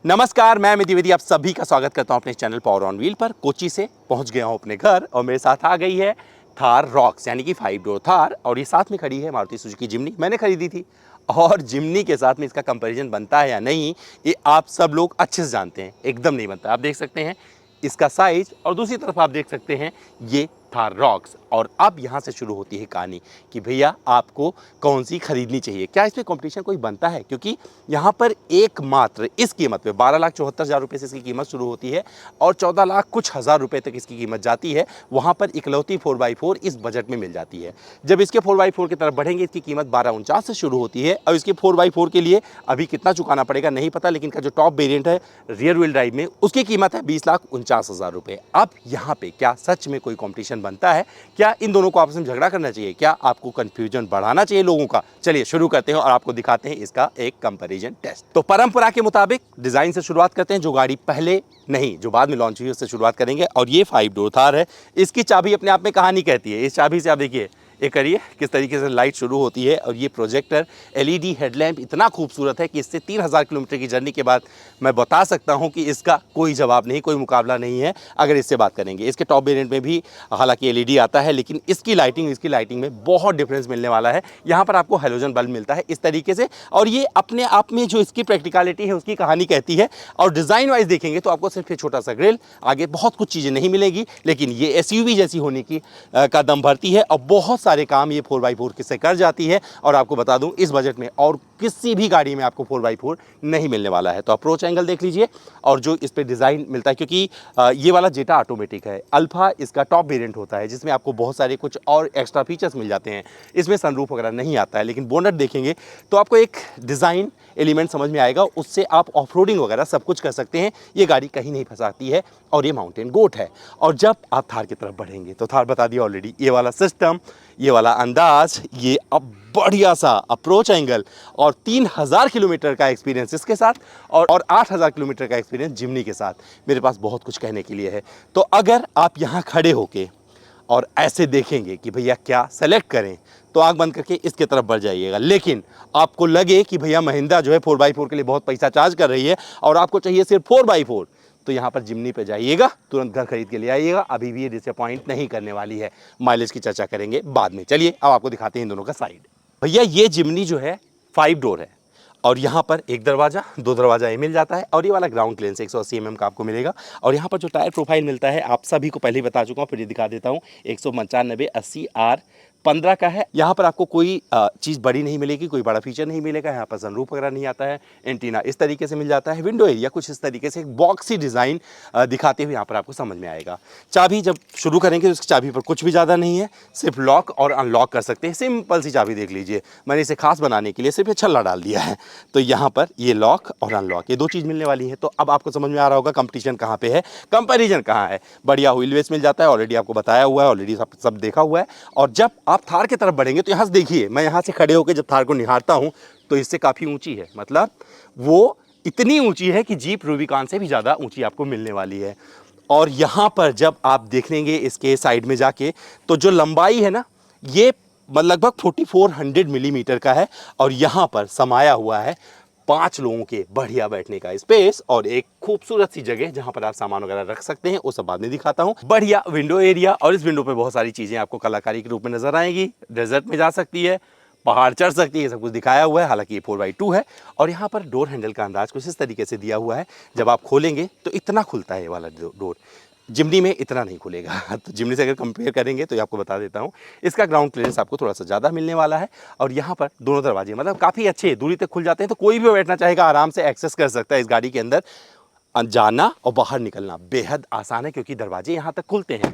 नमस्कार, मैं अमित द्विवेदी आप सभी का स्वागत करता हूं अपने चैनल पावर ऑन व्हील पर। कोची से पहुंच गया हूं अपने घर और मेरे साथ आ गई है थार रॉक्स यानी कि 5 डोर थार, और ये साथ में खड़ी है मारुति सुजुकी जिम्नी। मैंने खरीदी थी और जिम्नी के साथ में इसका कंपैरिजन बनता है या नहीं, ये आप सब लोग अच्छे से जानते हैं। एकदम नहीं बनता। आप देख सकते हैं इसका साइज, और दूसरी तरफ आप देख सकते हैं ये थार रॉक्स। और अब यहाँ से शुरू होती है कहानी कि भैया आपको कौन सी खरीदनी चाहिए, क्या इसमें कंपटीशन कोई बनता है। क्योंकि यहाँ पर एकमात्र इस कीमत पे 12,74,000 रुपये से इसकी कीमत शुरू होती है और 14 लाख कुछ हज़ार रुपये तक इसकी कीमत जाती है। वहाँ पर इकलौती 4x4 इस बजट में मिल जाती है। जब इसके 4x4 की तरफ बढ़ेंगे इसकी कीमत 12,49 से शुरू होती है। और इसके 4x4 के लिए अभी कितना चुकाना पड़ेगा नहीं पता, लेकिन का जो टॉप वेरिएंट है रियर व्हील ड्राइव में उसकी कीमत है 20,49,000 रुपये। अब यहाँ पे क्या सच में कोई कॉम्पिटिशन बनता है? क्या इन दोनों को आपस में झगड़ा करना चाहिए? क्या आपको कंफ्यूजन बढ़ाना चाहिए लोगों का? चलिए शुरू करते हैं और आपको दिखाते हैं इसका एक कंपैरिजन टेस्ट। तो परंपरा के मुताबिक डिजाइन से शुरुआत करते हैं। जो गाड़ी पहले नहीं, जो बाद में लॉन्च हुई उससे शुरुआत करेंगे। और ये 5 डोर थार है। इसकी चाबी अपने आप में कहानी कहती है। इस चाबी से आप देखिए, ये करिए किस तरीके से लाइट शुरू होती है। और ये प्रोजेक्टर एलईडी हेडलैम्प इतना खूबसूरत है कि इससे 3,000 किलोमीटर की जर्नी के बाद मैं बता सकता हूं कि इसका कोई जवाब नहीं, कोई मुकाबला नहीं है अगर इससे बात करेंगे। इसके टॉप वेरिएंट में भी हालांकि एलईडी आता है, लेकिन इसकी लाइटिंग में बहुत डिफरेंस मिलने वाला है। यहाँ पर आपको हेलोजन बल्ब मिलता है इस तरीके से, और ये अपने आप में जो इसकी प्रैक्टिकलिटी है उसकी कहानी कहती है। और डिज़ाइन वाइज देखेंगे तो आपको सिर्फ एक छोटा सा ग्रिल, आगे बहुत कुछ चीज़ें नहीं मिलेगी, लेकिन ये एसयूवी जैसी होने की का दम भरती है और बहुत सारे काम ये 4x4 से कर जाती है। और आपको बता दूं इस बजट में और किसी भी गाड़ी में आपको 4x4 नहीं मिलने वाला है। तो अप्रोच एंगल देख लीजिए और जो इस पे डिज़ाइन मिलता है, क्योंकि ये वाला जेटा ऑटोमेटिक है। अल्फा इसका टॉप वेरिएंट होता है जिसमें आपको बहुत सारे कुछ और एक्स्ट्रा फीचर्स मिल जाते हैं। इसमें सनरूफ वगैरह नहीं आता है, लेकिन बोनट देखेंगे तो आपको एक डिज़ाइन एलिमेंट समझ में आएगा। उससे आप ऑफ रोडिंग वगैरह सब कुछ कर सकते हैं। ये गाड़ी कहीं नहीं फंसाती है और ये माउंटेन गोट है। और जब आप थार की तरफ बढ़ेंगे तो थार बता दिया ऑलरेडी, ये वाला सिस्टम, ये वाला अंदाज, ये अब बढ़िया सा अप्रोच एंगल और 3,000 किलोमीटर का एक्सपीरियंस इसके साथ और 8,000 किलोमीटर का एक्सपीरियंस जिम्नी के साथ, मेरे पास बहुत कुछ कहने के लिए है। तो अगर आप यहाँ खड़े होके और ऐसे देखेंगे कि भैया क्या सेलेक्ट करें, तो आंख बंद करके इसके तरफ बढ़ जाइएगा। लेकिन आपको लगे कि भैया महिंद्रा जो है 4x4 के लिए बहुत पैसा चार्ज कर रही है और आपको चाहिए सिर्फ 4x4, तो यहाँ पर जिम्नी पे जाइएगा, तुरंत घर खरीद के ले आइएगा। अभी भी ये डिसअपॉइंट नहीं करने वाली है। माइलेज की चर्चा करेंगे बाद में। चलिए अब आपको दिखाते हैं इन दोनों का साइड। भैया ये जिम्नी जो है 5 डोर है और यहाँ पर एक दरवाज़ा, 2 दरवाज़ा ये मिल जाता है। और ये वाला ग्राउंड क्लियरेंस 180 mm का आपको मिलेगा। और यहाँ पर जो टायर प्रोफाइल मिलता है आप सभी को पहले ही बता चुका हूँ, फिर ये दिखा देता हूँ। 195/80 R15 का है। यहाँ पर आपको कोई चीज़ बड़ी नहीं मिलेगी, कोई बड़ा फीचर नहीं मिलेगा। यहाँ पर सनरूफ वगैरह नहीं आता है। एंटीना इस तरीके से मिल जाता है। विंडो एरिया कुछ इस तरीके से एक बॉक्सी डिज़ाइन दिखाते हुए यहाँ पर आपको समझ में आएगा। चाबी जब शुरू करेंगे तो उसकी चाबी पर कुछ भी ज़्यादा नहीं है, सिर्फ लॉक और अनलॉक कर सकते हैं। सिंपल सी चाबी देख लीजिए, मैंने इसे खास बनाने के लिए सिर्फ छल्ला डाल दिया है। तो यहाँ पर ये लॉक और अनलॉक, ये 2 चीज़ मिलने वाली है। तो अब आपको समझ में आ रहा होगा कंपटीशन कहाँ पे है, कंपैरिजन कहाँ है। बढ़िया व्हील बेस मिल जाता है, ऑलरेडी आपको बताया हुआ है, ऑलरेडी सब देखा हुआ है। और जब आप थार की तरफ बढ़ेंगे तो यहाँ से देखिए, मैं यहाँ से खड़े होकर जब थार को निहारता हूँ तो इससे काफ़ी ऊंची है। मतलब वो इतनी ऊंची है कि जीप रूबिकॉन से भी ज़्यादा ऊंची आपको मिलने वाली है। और यहाँ पर जब आप देखेंगे इसके साइड में जाके, तो जो लंबाई है ना, ये लगभग 4400 मिलीमीटर का है। और यहाँ पर समाया हुआ है 5 लोगों के बढ़िया बैठने का स्पेस और एक खूबसूरत सी जगह जहां पर आप सामान वगैरह रख सकते हैं। वो सब बाद में दिखाता हूं। बढ़िया विंडो एरिया, और इस विंडो पे बहुत सारी चीजें आपको कलाकारी के रूप में नजर आएंगी। डेजर्ट में जा सकती है, पहाड़ चढ़ सकती है, सब कुछ दिखाया हुआ है। हालांकि ये 4x2 है। और यहाँ पर डोर हैंडल का अंदाज कुछ इस तरीके से दिया हुआ है, जब आप खोलेंगे तो इतना खुलता है ये वाला डोर। जिम्नी में इतना नहीं खुलेगा। तो जिम्नी से अगर कंपेयर करेंगे तो ये आपको बता देता हूँ, इसका ग्राउंड क्लियरेंस आपको थोड़ा सा ज़्यादा मिलने वाला है। और यहाँ पर दोनों दरवाजे मतलब काफ़ी अच्छे दूरी तक खुल जाते हैं, तो कोई भी बैठना चाहेगा आराम से एक्सेस कर सकता है इस गाड़ी के अंदर। जाना और बाहर निकलना बेहद आसान है क्योंकि दरवाजे यहाँ तक खुलते हैं।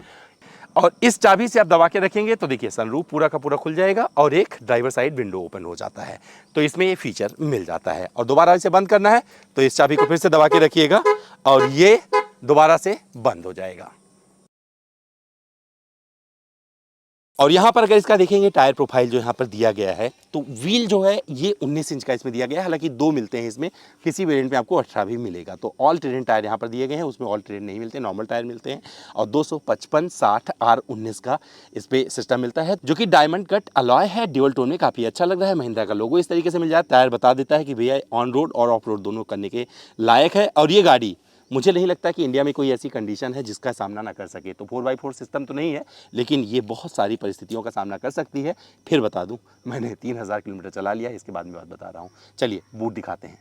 और इस चाबी से आप दबा के रखेंगे तो देखिए सनरूफ पूरा का पूरा खुल जाएगा और एक ड्राइवर साइड विंडो ओपन हो जाता है। तो इसमें ये फीचर मिल जाता है। और दोबारा इसे बंद करना है तो इस चाबी को फिर से दबा के रखिएगा और ये दोबारा से बंद हो जाएगा। और यहाँ पर अगर इसका देखेंगे टायर प्रोफाइल जो यहाँ पर दिया गया है, तो व्हील जो है ये 19 इंच का इसमें दिया गया है। हालांकि 2 मिलते हैं इसमें, किसी वेरिएंट में आपको 18 भी मिलेगा। तो ऑल टेरेन टायर यहाँ पर दिए गए हैं, उसमें ऑल टेरेन नहीं मिलते, नॉर्मल टायर मिलते हैं। और 255/60 R19 का इस पर सिस्टम मिलता है, जो कि डायमंड कट अलॉय है, ड्यूअल टोन में काफ़ी अच्छा लग रहा है। महिंद्रा का लोगो इस तरीके से मिल जाए, टायर बता देता है कि भैया ऑन रोड और ऑफ रोड दोनों करने के लायक है। और ये गाड़ी मुझे नहीं लगता कि इंडिया में कोई ऐसी कंडीशन है जिसका सामना ना कर सके। तो 4x4 सिस्टम तो नहीं है, लेकिन ये बहुत सारी परिस्थितियों का सामना कर सकती है। फिर बता दूं, मैंने 3000 किलोमीटर चला लिया है, इसके बाद में बात बता रहा हूँ। चलिए बूट दिखाते हैं।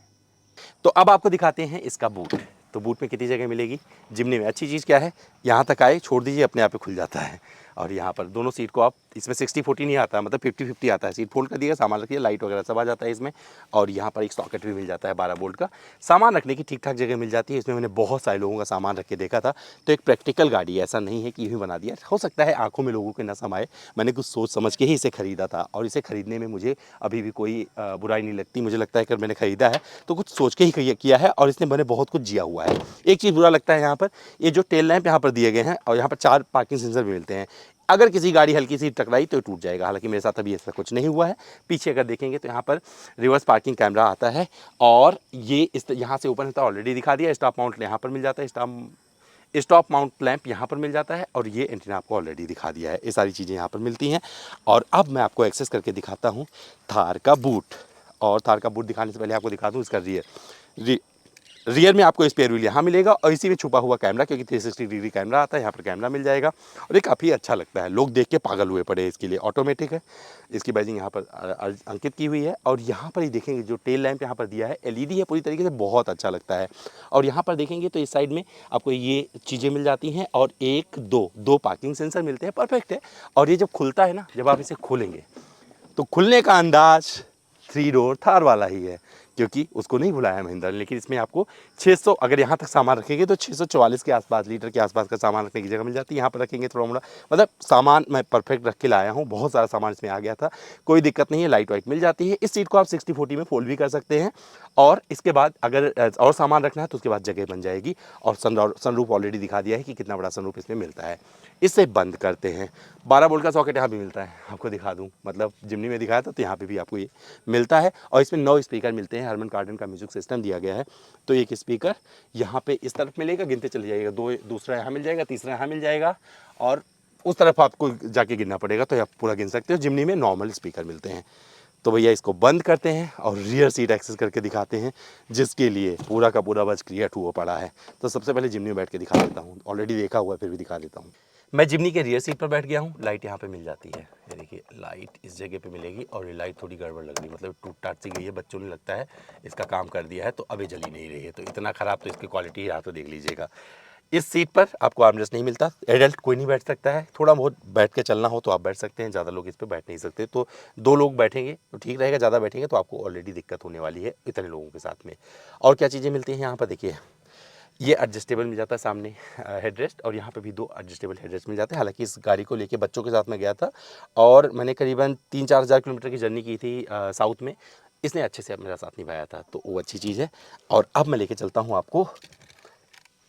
तो अब आपको दिखाते हैं इसका बूट। तो बूट में कितनी जगह मिलेगी जिम्नी में? अच्छी चीज़ क्या है, यहाँ तक आए छोड़ दीजिए, अपने आप ही खुल जाता है। और यहाँ पर दोनों सीट को आप, इसमें 60-40 नहीं आता, मतलब 50-50 आता है। सीट फोल्ड कर दिया, सामान रखिए, लाइट वगैरह सब आ जाता है इसमें। और यहाँ पर एक सॉकेट भी मिल जाता है 12 वोल्ट का। सामान रखने की ठीक ठाक जगह मिल जाती है इसमें। मैंने बहुत सारे लोगों का सामान रख के देखा था। तो एक प्रैक्टिकल गाड़ी है, ऐसा नहीं है कि यूँ ही बना दिया। हो सकता है आंखों में लोगों के न समाए, मैंने कुछ सोच समझ के ही इसे ख़रीदा था। और इसे ख़रीदने में मुझे अभी भी कोई बुराई नहीं लगती। मुझे लगता है कि मैंने ख़रीदा है तो कुछ सोच के ही किया है, और इसने मैंने बहुत कुछ जिया हुआ है। एक चीज़ बुरा लगता है यहाँ पर, ये जो टेल लैंप यहाँ पर दिए गए हैं, और यहाँ पर 4 पार्किंग सेंसर भी मिलते हैं। अगर किसी गाड़ी हल्की सी टकराई तो टूट जाएगा। हालांकि मेरे साथ अभी ऐसा कुछ नहीं हुआ है। पीछे अगर देखेंगे तो यहाँ पर रिवर्स पार्किंग कैमरा आता है, और ये इस यहाँ से ओपन होता है, ऑलरेडी दिखा दिया। स्टॉप माउंट यहाँ पर मिल जाता है, स्टॉप माउंट लैंप यहाँ पर मिल जाता है, और ये एंटीना आपको ऑलरेडी दिखा दिया है। ये सारी चीज़ें यहाँ पर मिलती हैं। और अब मैं आपको एक्सेस करके दिखाता हूँ थार का बूट। और थार का बूट दिखाने से पहले आपको दिखा दूँ इसका रियर में आपको स्पेयर व्हील यहाँ मिलेगा, और इसी में छुपा हुआ कैमरा, क्योंकि 360 डिग्री कैमरा आता है, यहाँ पर कैमरा मिल जाएगा। और ये काफ़ी अच्छा लगता है, लोग देख के पागल हुए पड़े इसके लिए। ऑटोमेटिक है, इसकी बैजिंग यहाँ पर अंकित की हुई है। और यहाँ पर ही देखेंगे जो टेल लैंप यहाँ पर दिया है, LED है पूरी तरीके से, बहुत अच्छा लगता है। और यहाँ पर देखेंगे तो इस साइड में आपको ये चीज़ें मिल जाती हैं, और दो पार्किंग सेंसर मिलते हैं, परफेक्ट है। और ये जब खुलता है ना, जब आप इसे खोलेंगे तो खुलने का अंदाज 3 डोर थार वाला ही है, क्योंकि उसको नहीं बुलाया है महिंद्रा ने। लेकिन इसमें आपको 600, अगर यहाँ तक सामान रखेंगे तो 644 के आसपास लीटर के आसपास का सामान रखने की जगह मिल जाती है। यहाँ पर रखेंगे थोड़ा मोड़ा, मतलब सामान मैं परफेक्ट रख के लाया हूँ। बहुत सारा सामान इसमें आ गया था, कोई दिक्कत नहीं है, लाइट वाइट मिल जाती है। इस सीट को आप 60-40 में फोल्ड भी कर सकते हैं। और इसके बाद अगर और सामान रखना है तो उसके बाद जगह बन जाएगी। और सनरूफ ऑलरेडी दिखा दिया है कि कितना बड़ा सनरूफ इसमें मिलता है। इससे बंद करते हैं। 12 वोल्ट का सॉकेट यहाँ भी मिलता है, आपको दिखा दूँ, मतलब जिम्नी में दिखाया था तो यहाँ पे भी आपको ये मिलता है। और इसमें 9 स्पीकर मिलते हैं, हरमन कार्डन का म्यूजिक सिस्टम दिया गया है। तो एक स्पीकर यहाँ पे इस तरफ मिलेगा, गिनते चले जाइएगा, दूसरा यहाँ मिल जाएगा, तीसरा यहाँ मिल जाएगा, और उस तरफ आपको जाके गिनना पड़ेगा, तो आप पूरा गिन सकते हो। जिम्नी में नॉर्मल स्पीकर मिलते हैं। तो भैया इसको बंद करते हैं और रियर सीट एक्सेस करके दिखाते हैं, जिसके लिए पूरा का पूरा बस क्रिएट हुआ पड़ा है। तो सबसे पहले जिम्नी में बैठ के दिखा देता हूँ, ऑलरेडी देखा हुआ है फिर भी दिखा देता हूँ। मैं जिम्नी के रियर सीट पर बैठ गया हूँ। लाइट यहाँ पे मिल जाती है, ये देखिए लाइट इस जगह पे मिलेगी। और ये लाइट थोड़ी गड़बड़ लग रही है, मतलब टूट टाट सी गई है, बच्चों ने लगता है इसका काम कर दिया है, तो अभी जली नहीं रही है। तो इतना ख़राब तो इसकी क्वालिटी यहाँ तो देख लीजिएगा। इस सीट पर आपको आर्मरेस्ट नहीं मिलता, एडल्ट कोई नहीं बैठ सकता है। थोड़ा बहुत बैठ के चलना हो तो आप बैठ सकते हैं, ज़्यादा लोग इस पर बैठ नहीं सकते। तो 2 लोग बैठेंगे तो ठीक रहेगा, ज़्यादा बैठेंगे तो आपको ऑलरेडी दिक्कत होने वाली है इतने लोगों के साथ में। और क्या चीज़ें मिलती हैं यहाँ पर देखिए, ये एडजस्टेबल मिल जाता है सामने हेडरेस्ट, और यहाँ पे भी 2 एडजस्टेबल हेडरेस्ट मिल जाते हैं। हालांकि इस गाड़ी को लेके बच्चों के साथ में गया था, और मैंने करीबन 3-4 हज़ार किलोमीटर की जर्नी की थी साउथ में। इसने अच्छे से मेरा साथ निभाया था, तो वो अच्छी चीज़ है। और अब मैं लेके चलता हूँ आपको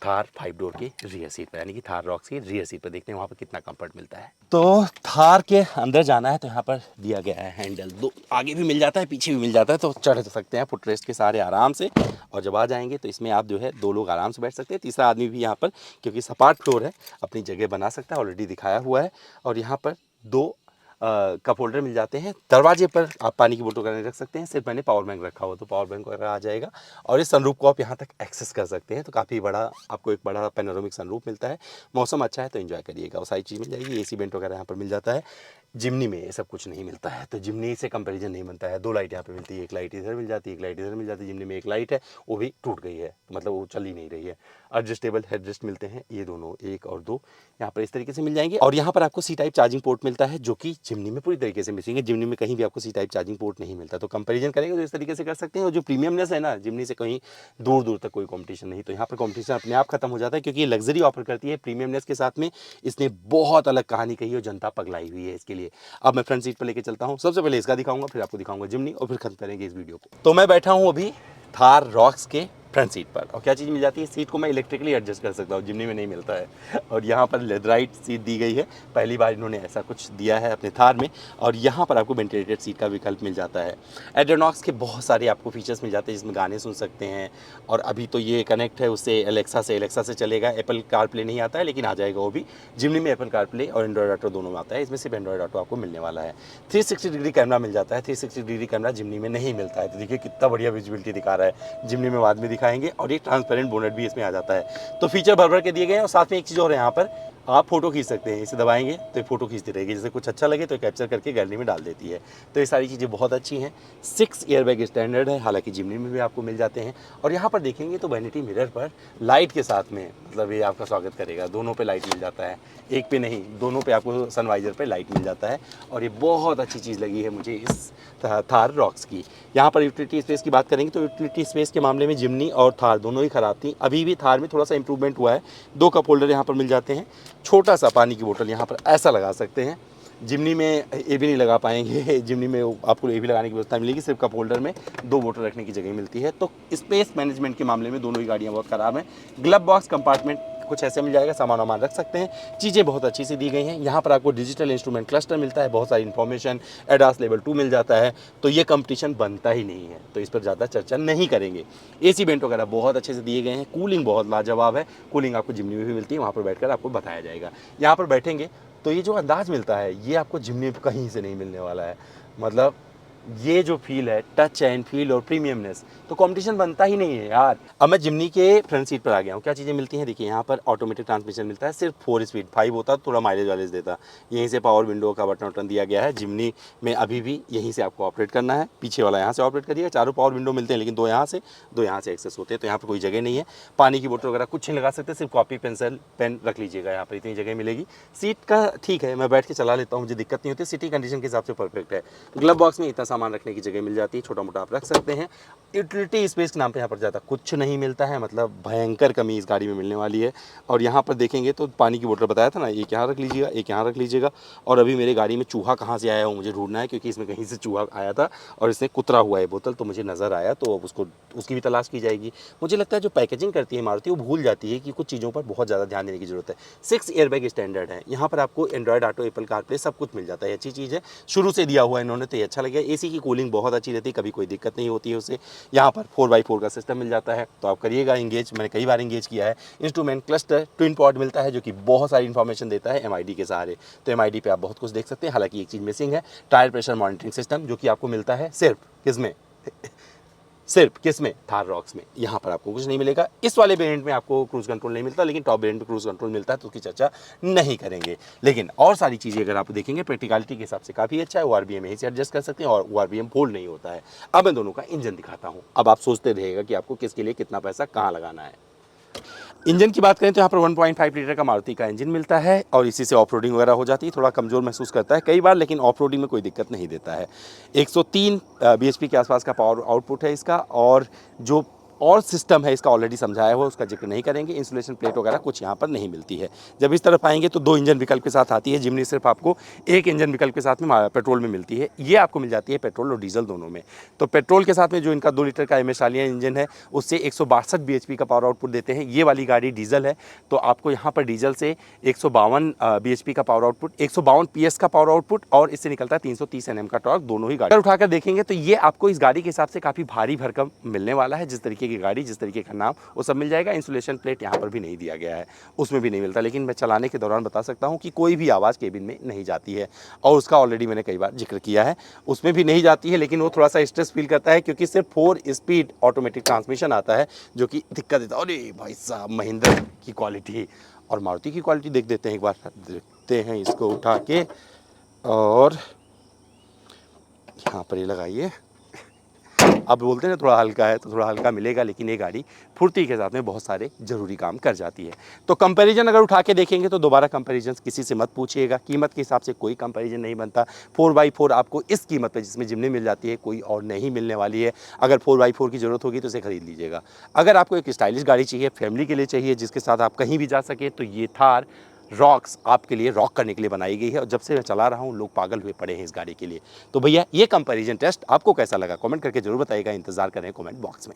थार 5 डोर की रियर सीट पर, यानी कि थार रॉक्स की रियर सीट पर, देखते हैं वहाँ पर कितना कंफर्ट मिलता है। तो थार के अंदर जाना है तो यहाँ पर दिया गया है हैंडल, 2 आगे भी मिल जाता है, पीछे भी मिल जाता है, तो चढ़ सकते हैं फुट रेस्ट के सारे आराम से। और जब आ जाएंगे तो इसमें आप जो है 2 लोग आराम से बैठ सकते हैं, तीसरा आदमी भी यहाँ पर, क्योंकि सपाट फ्लोर है, अपनी जगह बना सकता है, ऑलरेडी दिखाया हुआ है। और यहाँ पर 2 कप होल्डर मिल जाते हैं। दरवाजे पर आप पानी की बोतल वगैरह रख सकते हैं। सिर्फ मैंने पावर बैंक रखा हुआ, तो पावर बैंक वगैरह आ जाएगा। और इस सनरूफ को आप यहाँ तक एक्सेस कर सकते हैं, तो काफ़ी बड़ा आपको एक बड़ा पैनोरामिक सनरूफ मिलता है। मौसम अच्छा है तो एंजॉय करिएगा, वो सारी चीज़ मिल जाएगी। AC वेंट वगैरह यहाँ पर मिल जाता है। जिम्नी में ये सब कुछ नहीं मिलता है, तो जिम्नी से कंपैरिजन नहीं बनता है। 2 लाइट यहाँ पे मिलती है, एक लाइट इधर मिल जाती है, एक लाइट इधर मिल जाती है। जिम्नी में एक लाइट है, वो भी टूट गई है, मतलब वो चल ही नहीं रही है। एडजस्टेबल हेडरेस्ट मिलते हैं, ये दोनों 1 और 2 यहाँ पर इस तरीके से मिल जाएंगे। और यहाँ पर आपको C टाइप चार्जिंग पोर्ट मिलता है, जो कि जिम्नी में पूरी तरीके से मिसिंग है। जिम्नी में कहीं भी आपको C टाइप चार्जिंग पोर्ट नहीं मिलता, तो कंपैरिजन करेंगे तो इस तरीके से कर सकते हैं। और जो प्रीमियमनेस है ना, जिम्नी से कहीं दूर दूर तक कोई कॉम्पिटिशन नहीं। तो यहाँ पर कॉम्पिटिशन अपने आप खत्म हो जाता है, क्योंकि ये लग्जरी ऑफर करती है प्रीमियमनेस के साथ में। इसने बहुत अलग कहानी कही और जनता पगलाई हुई है इसके लिए। अब मैं फ्रंट सीट पर लेके चलता हूँ, सबसे पहले इसका दिखाऊंगा, फिर आपको दिखाऊंगा जिम्नी, और फिर खत्म करेंगे इस वीडियो को। तो मैं बैठा हूँ अभी थार रॉक्स के फ्रंट सीट पर। और क्या चीज़ मिल जाती है, सीट को मैं इलेक्ट्रिकली एडजस्ट कर सकता हूँ, जिमनी में नहीं मिलता है। और यहाँ पर लेदराइट सीट दी गई है, पहली बार इन्होंने ऐसा कुछ दिया है अपने थार में। और यहाँ पर आपको वेंटिलेटेड सीट का विकल्प मिल जाता है। एड्रेनॉक्स के बहुत सारे आपको फीचर्स मिल जाते हैं, जिसमें गाने सुन सकते हैं। और अभी तो ये कनेक्ट है उससे एलेक्सा से चलेगा। एप्पल कारप्ले नहीं आता है, लेकिन आ जाएगा वो भी। जिमनी में एप्पल कारप्ले और एंड्रॉयड ऑटो दोनों में आता है, इसमें सिर्फ एंड्रॉयड ऑटो आपको मिलने वाला है। 360 डिग्री कैमरा मिल जाता है, 360 डिग्री कैमरा जिमनी में नहीं मिलता है। तो देखिए कितना बढ़िया विजिबिलिटी दिखा रहा है, जिमनी में बाद में दिखाएंगे। और ये ट्रांसपेरेंट बोनेट भी इसमें आ जाता है। तो फीचर भर भर के दिए गए हैं। और साथ में एक चीज़ और है, यहाँ पर आप फोटो खींच सकते हैं, इसे दबाएंगे तो ये फोटो खींचती रहेगी, जैसे कुछ अच्छा लगे तो कैप्चर करके गैलरी में डाल देती है। तो ये सारी चीज़ें बहुत अच्छी हैं। 6 एयरबैग स्टैंडर्ड है, हालांकि जिमनी में भी आपको मिल जाते हैं। और यहाँ पर देखेंगे तो वैनिटी मिरर पर लाइट के साथ में, मतलब ये आपका स्वागत करेगा, दोनों पे लाइट मिल जाता है, एक पे नहीं, दोनों पे आपको सनवाइजर पे लाइट मिल जाता है। और ये बहुत अच्छी चीज़ लगी है मुझे इस थार रॉक्स की। यहाँ पर यूटिलिटी स्पेस की बात करेंगे तो यूटिलिटी स्पेस के मामले में जिमनी और थार दोनों ही खराब थी। अभी भी थार में थोड़ा सा इंप्रूवमेंट हुआ है। 2 कप होल्डर यहाँ पर मिल जाते हैं, छोटा सा पानी की बोतल यहाँ पर ऐसा लगा सकते हैं। जिमनी में ये भी नहीं लगा पाएंगे, जिमनी में आपको ये भी लगाने की व्यवस्था मिलेगी, सिर्फ कप होल्डर में 2 बोतल रखने की जगह मिलती है। तो स्पेस मैनेजमेंट के मामले में दोनों ही गाड़ियाँ बहुत ख़राब हैं। ग्लव बॉक्स कंपार्टमेंट कुछ ऐसे मिल जाएगा, सामान वामान रख सकते हैं। चीज़ें बहुत अच्छी सी दी गई हैं। यहाँ पर आपको डिजिटल इंस्ट्रूमेंट क्लस्टर मिलता है, बहुत सारी इन्फॉर्मेशन, एडास लेवल 2 मिल जाता है। तो ये कंपटीशन बनता ही नहीं है, तो इस पर ज़्यादा चर्चा नहीं करेंगे। एसी वेंट वगैरह बहुत अच्छे से दिए गए हैं। कूलिंग बहुत लाजवाब है, कूलिंग आपको जिमनी में भी मिलती है, वहाँ पर बैठकर आपको बताया जाएगा। यहाँ पर बैठेंगे तो ये जो अंदाज़ मिलता है ये आपको जिमनी में कहीं से नहीं मिलने वाला है। मतलब ये जो फील है, टच एंड फील और प्रीमियमनेस, तो कंपटीशन बनता ही नहीं है यार। अब मैं जिमनी के फ्रंट सीट पर आ गया हूँ। क्या चीज़ें मिलती हैं, देखिए यहाँ पर ऑटोमेटिक ट्रांसमिशन मिलता है, सिर्फ 4 स्पीड, 5 होता तो थोड़ा माइलेज वाइलेज देता। यहीं से पावर विंडो का बटन दिया गया है। जिमनी में अभी भी यहीं से आपको ऑपरेट करना है, पीछे वाला यहाँ से ऑपरेट करिएगा। चारों पावर विंडो मिलते हैं, लेकिन 2 यहाँ से 2 यहाँ से एक्सेस होते हैं, तो यहाँ पर कोई जगह नहीं है। पानी की बोतल वगैरह कुछ नहीं लगा सकते, सिर्फ कॉपी पेंसिल पेन रख लीजिएगा, यहाँ पर इतनी जगह मिलेगी। सीट का ठीक है, मैं बैठ के चला लेता हूँ, मुझे दिक्कत नहीं होती, सिटी कंडीशन के हिसाब से परफेक्ट है। ग्लव बॉक्स में इतना सामान रखने की जगह मिल जाती है, छोटा मोटा आप रख सकते हैं। यूटिलिटी स्पेस के नाम पे यहाँ पर ज़्यादा कुछ नहीं मिलता है, मतलब भयंकर कमी इस गाड़ी में मिलने वाली है। और यहाँ पर देखेंगे तो पानी की बोतल बताया था ना, एक यहाँ रख लीजिएगा, एक यहाँ रख लीजिएगा। और अभी मेरे गाड़ी में चूहा कहाँ से आया हो मुझे ढूंढना है, क्योंकि इसमें कहीं से चूहा आया था और इसने कुतरा हुआ है बोतल, तो मुझे नज़र आया, तो अब उसकी भी तलाश की जाएगी। मुझे लगता है जो पैकेजिंग करती है मारुति वो भूल जाती है कि कुछ चीज़ों पर बहुत ज़्यादा ध्यान देने की जरूरत है। 6 एयरबैग स्टैंडर्ड है। यहाँ पर आपको एंड्रॉयड ऑटो, एप्पल कारप्ले सब कुछ मिल जाता है, अच्छी चीज़ है, शुरू से दिया हुआ है इन्होंने, तो ये अच्छा लगा। एसी की कूलिंग बहुत अच्छी रहती है, कभी कोई दिक्कत नहीं होती है उससे। यहाँ पर 4x4 का सिस्टम मिल जाता है, तो आप करिएगा इंगेज, मैंने कई बार इंगेज किया है। इंस्ट्रूमेंट क्लस्टर ट्विन पॉड मिलता है, जो कि बहुत सारी इन्फॉर्मेशन देता है एमआईडी के सहारे। तो एमआईडी पे आप बहुत कुछ देख सकते हैं। हालांकि एक चीज़ मिसिंग है, टायर प्रेशर मॉनिटरिंग सिस्टम, जो कि आपको मिलता है सिर्फ किसमें सिर्फ किसमें, थार रॉक्स में। यहाँ पर आपको कुछ नहीं मिलेगा। इस वाले वेरिएंट में आपको क्रूज कंट्रोल नहीं मिलता, लेकिन टॉप वेरिएंट में क्रूज कंट्रोल मिलता है, तो उसकी चर्चा नहीं करेंगे। लेकिन और सारी चीज़ें अगर आप देखेंगे प्रैक्टिकलिटी के हिसाब से काफ़ी अच्छा है। ORBM यहीं से एडजस्ट कर सकते हैं, और ORBM फोल्ड नहीं होता है। अब मैं दोनों का इंजन दिखाता हूँ। अब आप सोचते रहेगा कि आपको किसके लिए कितना पैसा कहाँ लगाना है। इंजन की बात करें तो यहाँ पर 1.5 लीटर का मारुति का इंजन मिलता है, और इसी से ऑफ रोडिंग वगैरह हो जाती है। थोड़ा कमज़ोर महसूस करता है कई बार, लेकिन ऑफ रोडिंग में कोई दिक्कत नहीं देता है। 103 bhp के आसपास का पावर आउटपुट है इसका। और जो और सिस्टम है इसका ऑलरेडी समझाया हुआ, उसका जिक्र नहीं करेंगे। इंसुलेशन प्लेट वगैरह कुछ यहाँ पर नहीं मिलती है। जब इस तरफ आएंगे तो 2 इंजन विकल्प के साथ आती है। जिमनी सिर्फ आपको 1 इंजन विकल्प के साथ में पेट्रोल में मिलती है। ये आपको मिल जाती है पेट्रोल और डीजल दोनों में। तो पेट्रोल के साथ में जो इनका 2 लीटर का MS आलिया इंजन है, उससे 162 bhp का पावर आउटपुट देते हैं। ये वाली गाड़ी डीजल है, तो आपको यहाँ पर डीजल से 152 bhp का पावर आउटपुट, 152 PS का पावर आउटपुट, और इससे निकलता है 330 Nm का टॉर्क। दोनों ही गाड़ी उठाकर देखेंगे तो ये आपको इस गाड़ी के हिसाब से काफ़ी भारी भरकम मिलने वाला है। जिस तरीके की गाड़ी, जिस तरीके का नाम, वो सब मिल जाएगा। इंसुलेशन प्लेट यहाँ पर भी नहीं दिया गया है, उसमें भी नहीं मिलता, लेकिन मैं चलाने के दौरान बता सकता हूँ कि कोई भी आवाज़ केबिन में नहीं जाती है, और उसका ऑलरेडी मैंने कई बार जिक्र किया है। उसमें भी नहीं जाती है, लेकिन वो थोड़ा सा स्ट्रेस फील करता है, क्योंकि सिर्फ 4 स्पीड ऑटोमेटिक ट्रांसमिशन आता है, जो कि दिक्कत देता है। अरे भाई साहब, महिंद्रा की क्वालिटी और मारुति की क्वालिटी देख देते हैं एक बार, देखते हैं इसको उठा के, और यहाँ पर ये लगाइए। अब बोलते हैं थोड़ा हल्का है, तो थोड़ा हल्का मिलेगा, लेकिन ये गाड़ी फुर्ती के साथ में बहुत सारे ज़रूरी काम कर जाती है। तो कंपैरिजन अगर उठा के देखेंगे तो दोबारा कंपैरिजन किसी से मत पूछिएगा, कीमत के हिसाब से कोई कंपैरिजन नहीं बनता। 4x4 आपको इस कीमत पे, जिसमें जिमनी मिल जाती है, कोई और नहीं मिलने वाली है। अगर 4x4 की ज़रूरत होगी तो इसे खरीद लीजिएगा। अगर आपको एक स्टाइलिश गाड़ी चाहिए, फैमिली के लिए चाहिए, जिसके साथ आप कहीं भी जा सके, तो ये थार रॉक्स आपके लिए रॉक करने के लिए बनाई गई है। और जब से मैं चला रहा हूँ लोग पागल हुए पड़े हैं इस गाड़ी के लिए। तो भैया, ये कंपैरिजन टेस्ट आपको कैसा लगा, कमेंट करके जरूर बताइएगा। इंतजार करें कमेंट बॉक्स में।